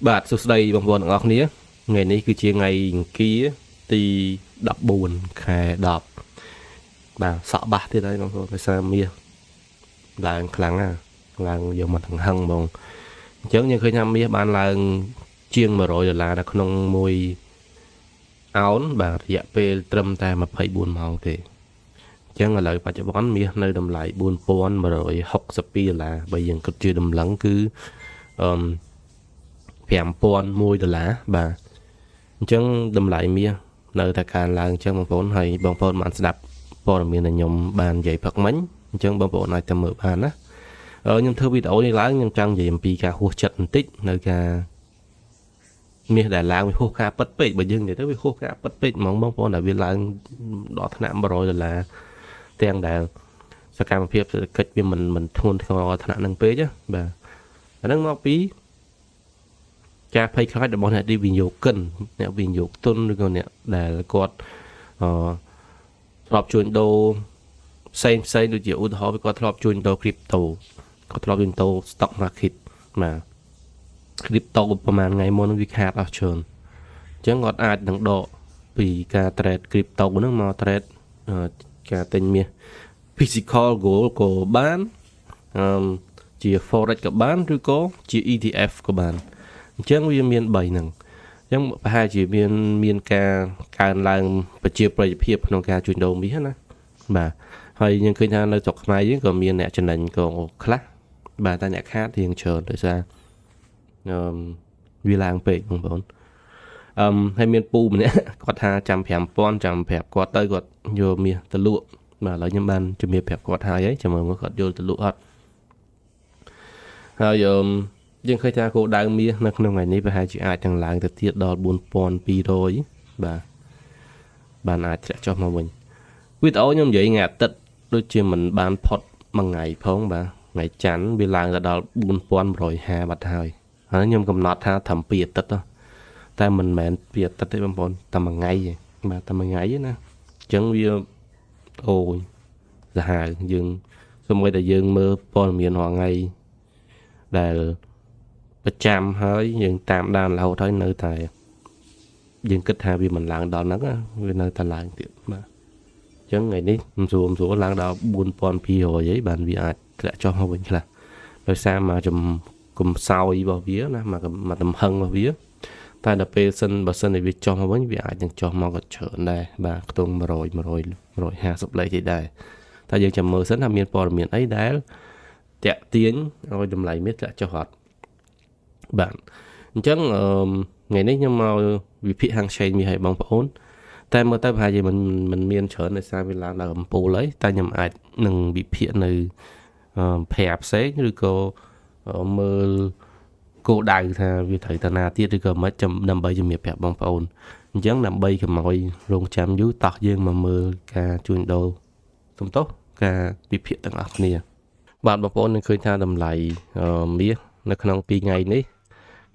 បាទសួស្តីបងប្អូនទាំងអស់គ្នាថ្ងៃនេះគឺជាថ្ងៃអង្គារទី14ខែ10បាទសក់បាសទៀតហើយបងប្អូនដោយសារមាសឡើងខ្លាំងណាស់ឡើងយកមកទាំងហឹងហ្មងអញ្ចឹងយើងឃើញថាមាសបានឡើងជាង$100នៅក្នុងមួយអោនបាទរយៈពេលត្រឹមតែ24ម៉ោងទេអញ្ចឹងឥឡូវបច្ចុប្បន្នមាសនៅតម្លៃ$4162បើយើងគិតជាតម្លឹងគឺអឺ$5001បាទអញ្ចឹងតម្លៃមាសនៅតែកើនឡើងអញ្ចឹងបងប្អូនហើយបងប្អូនបានស្ដាប់ព័ត៌មានដែលខ្ញុំបាននិយាយផឹកមិញអញ្ចឹងបងប្អូនអាចទៅមើលបានណាខ្ញុំធ្វើវីដេអូនេះឡើងខ្ញុំចង់និយាយអំពីការហួសចិត្តបន្តិចនៅការមាសដែលឡើងវាហួសការប៉ិតពេកបើយើងនិយាយទៅវាហួសការប៉ិតពេកហ្មងបងប្អូនដែលវាឡើងដល់ថ្នាក់$100ទាំងដែលសកម្មភាពសេដ្ឋកិច្ចវាមិនធ្ងន់ធ្ងរថ្នាក់នឹងពេកណាបាទអាហ្នឹងមកពីការភ័យខ្លាចរបស់អ្នកវិនិយោគិនអ្នកវិនិយោគទុនឬក៏អ្នកដែលគាត់ធ្លាប់ជួញដូរផ្សេងដូចជាឧទាហរណ៍គាត់ធ្លាប់ជួញដូរ crypto គាត់ធ្លាប់ជួញដូរ stock market បាទ crypto ប្រហែលថ្ងៃមុននឹងវាខាតអស់ច្រើនអញ្ចឹងគាត់អាចនឹងដកពីការ trade crypto ហ្នឹងមក trade ការទិញមាស physical gold ក៏បានជា forex ក៏បានឬក៏ជា ETF ក៏បានអញ្ចឹងវាមាន3ហ្នឹងអញ្ចឹងប្រហែលជាមានការកើនឡើងប្រជាប្រិយភាពក្នុងការជួញដូរមាសណាបាទហើយយើងឃើញថានៅស្រុកខ្មែរយើងក៏មានអ្នកចំណេញក៏ខ្លះបាទតែអ្នកខាតរៀងច្រើនដោយសារវាឡើងពេកបងប្អូនហើយមានពូម្នាក់គាត់ថាចាំ5000ចាំប្រាប់គាត់ទៅគាត់យកមាសទៅលក់បាទឥឡូវខ្ញុំបានជំរាបប្រាប់គាត់ហើយចាំមើលគាត់យកទៅលក់អត់ហើយយើងឃើញថាគោលដៅមាសនៅក្នុងថ្ងៃនេះប្រហែលជាអាចទាំងឡើងទៅទៀតដល់4200បាទបានអាចធ្លាក់ចុះមកវិញវីដេអូខ្ញុំនិយាយថ្ងៃអាទិត្យដូចជាមិនបានផុតមួយថ្ងៃផងបាទថ្ងៃច័ន្ទវាឡើងទៅដល់4150បាត់ហើយខ្ញុំកំណត់ថាត្រឹម2អាទិត្យតែមិនមែន2អាទិត្យទេបងប្អូនតែមួយថ្ងៃទេបាទតែមួយថ្ងៃទេណាអញ្ចឹងវាអូយសាហាវយើងសូម្បីតែយើងមើលព័ត៌មានរាល់ថ្ងៃដែលប្រចាំហើយយើងតាមដានរហូតហើយនៅតែយើងគិតថាវាមិនឡើងដល់ហ្នឹងវានៅតែឡើងទៀតបាទអញ្ចឹងថ្ងៃនេះមិនស្រួលឡើងដល់4200ហីបានវាអាចធ្លាក់ចុះមកវិញខ្លះដោយសារមកកំសោយរបស់វាណាមកទំហឹងរបស់វាតែដល់ពេលបើសិនវាចុះមកវិញវាអាចនឹងចុះមកក៏ច្រើនដែរបាទខ្ទង់100 150លេខទេដែរតែយើងចាំមើលសិនថាមានព័ត៌មានអីដែលតាក់ទាញឲ្យតម្លៃមាសធ្លាក់ចុះអត់បាទអញ្ចឹងថ្ងៃនេះខ្ញុំមកវិភាគហាងឆេងមាសឲ្យបងប្អូនតែមើលទៅប្រហែលជាមិនមានច្រើនដោយសារវាឡើងដល់កំពូលហើយតែខ្ញុំអាចនឹងវិភាគនៅផ្សារផ្សេងឬក៏មើលគោលដៅថាវាត្រូវតាណាទៀតឬក៏មិនដើម្បីជំរាបប្រាប់បងប្អូនអញ្ចឹងដើម្បីកុំឲ្យរងចាំយូរតោះយើងមកមើលការជួញដូរសំទោសការវិភាគទាំងអស់គ្នាបាទបងប្អូននឹងឃើញថាតម្លៃមាសនៅក្នុង2ថ្ងៃនេះ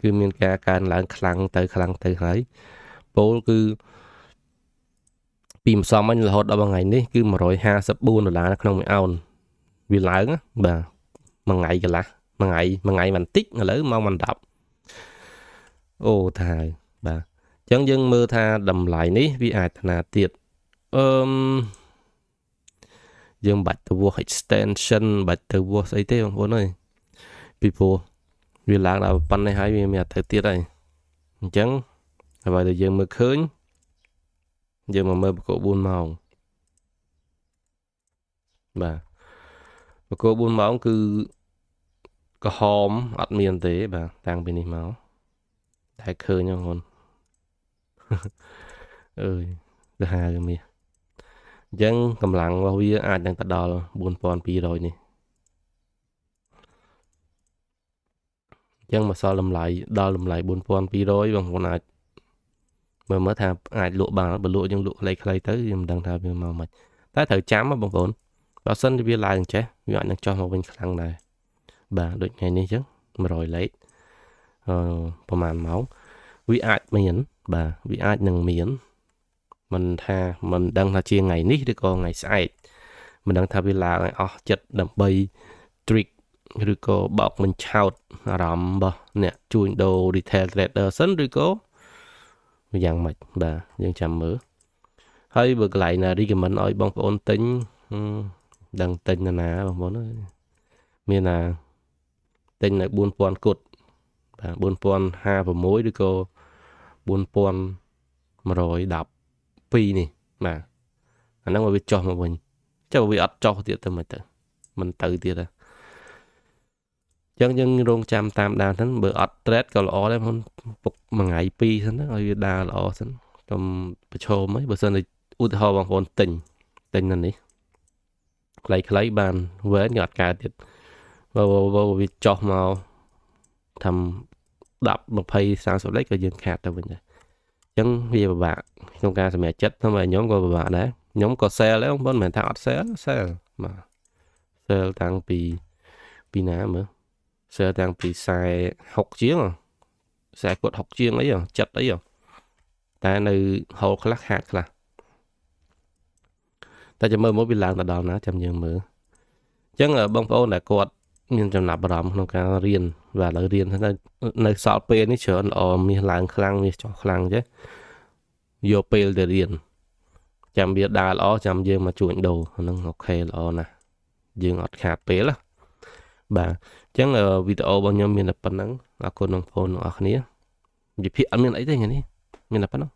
គឺមានការកើនឡើងខ្លាំងទៅហើយពោលគឺពីម្សិលមិញរហូតដល់ថ្ងៃនេះគឺ$154នៅក្នុងមួយអោនវាឡើងបាទមួយថ្ងៃកន្លះមួយថ្ងៃបន្តិចឥឡូវមកមិន10អូថាហើយបាទអញ្ចឹងយើងមើលថាតម្លៃនេះវាអាចថ្នាទៀតយើងបាច់ទៅវាស់ extension បាច់ទៅវាស់ស្អីទេបងប្អូនអើយពីព្រោះវាឡើងដល់ប៉ុណ្ណេះហើយវាមានទៅទៀតហើយអញ្ចឹងអ្វីដែលយើងមើលឃើញយើងមកមើលបកគោ4ម៉ោងបាទបកគោ4ម៉ោងគឺក្រហមអត់មានទេបាទតាំងពីនេះមកតែឃើញបងប្អូនអើយទៅហាវាមាសអញ្ចឹងកម្លាំងរបស់វាអាចនឹងទៅដល់4200នេះអញ្ចឹងមកសល់តម្លៃដល់តម្លៃ4200បងប្អូនអាចមើលថាអាចលក់បានបើលក់យើងលក់ខ្លីទៅយើងមិនដឹងថាវាមកមិនតែត្រូវចាំបងប្អូនបើសិនជាវាឡើងចេះវាអាចនឹងចុះមកវិញខ្លាំងដែរបាទដូចថ្ងៃនេះអញ្ចឹង100លេខប្រហែលម៉ោងវាអាចមានបាទវាអាចនឹងមានមិនដឹងថាជាថ្ងៃនេះឬក៏ថ្ងៃស្អែកមិនដឹងថាវាឡើងឲ្យអស់ចិត្តដើម្បី trick ឬក៏បោកមិនឆោតអារម្មណ៍របស់អ្នកជួញដូរ retail trader សិនឬក៏យ៉ាងម៉េចបាទយើងចាំមើលហើយបើកន្លែងណា recommend ឲ្យបងប្អូនទិញដឹងទិញណាបងប្អូនអើយមានណាទិញនៅ4000គត់បាទ4056ឬក៏4112នេះបាទអាហ្នឹងវាចុះមកវិញចុះវាអត់ចុះទៀតទៅមិនទៅមិនទៅទៀតទេចឹងយើងរងចាំតាមដានហ្នឹងបើអត់ trade ក៏ល្អដែរបងពុកមួយថ្ងៃពីរសិនឲ្យវាដើរល្អសិនកុំប្រឈមអីបើសិនតែឧទាហរណ៍បងប្អូនទិញនៅនេះខ្លីៗបានវែងក៏អត់កើតទៀតបើវាចុះមកធ្វើ10 20 30លេខក៏យើងខាតទៅវិញដែរអញ្ចឹងវាពិបាកក្នុងការសម្រេចចិត្តធ្វើឲ្យខ្ញុំក៏ពិបាកដែរខ្ញុំក៏ sell ដែរបងប្អូនមិនមែនថាអត់ sell បាទ sell តាំងពីណាមើល sell តាំងពី40ជាង40គាត់60ជាងអីចិត្តអីតែនៅ hold ខ្លះខាតខ្លះតែចាំមើលមកវាឡើងទៅដល់ណាចាំយើងមើលអញ្ចឹងបងប្អូនដែលគាត់មានចំណាប់អារម្មណ៍ក្នុងការរៀនបាទឥឡូវរៀននៅសល់ពេលនេះច្រើនល្អមាសឡើងខ្លាំងមាសចុះខ្លាំងចេះយកពេលទៅរៀនចាំវាដើរល្អចាំយើងមកជួញដូរហ្នឹងអូខេល្អណាស់យើងអត់ខាតពេលណាបាទអញ្ចឹងវីដេអូរបស់ខ្ញុំមានតែប៉ុណ្្នឹងអរគុណបងប្អូនទាំងអស់គ្នានិយាយភាគអត់មានអីទេថ្ងៃនេះមានតែប៉ុណ្្នឹង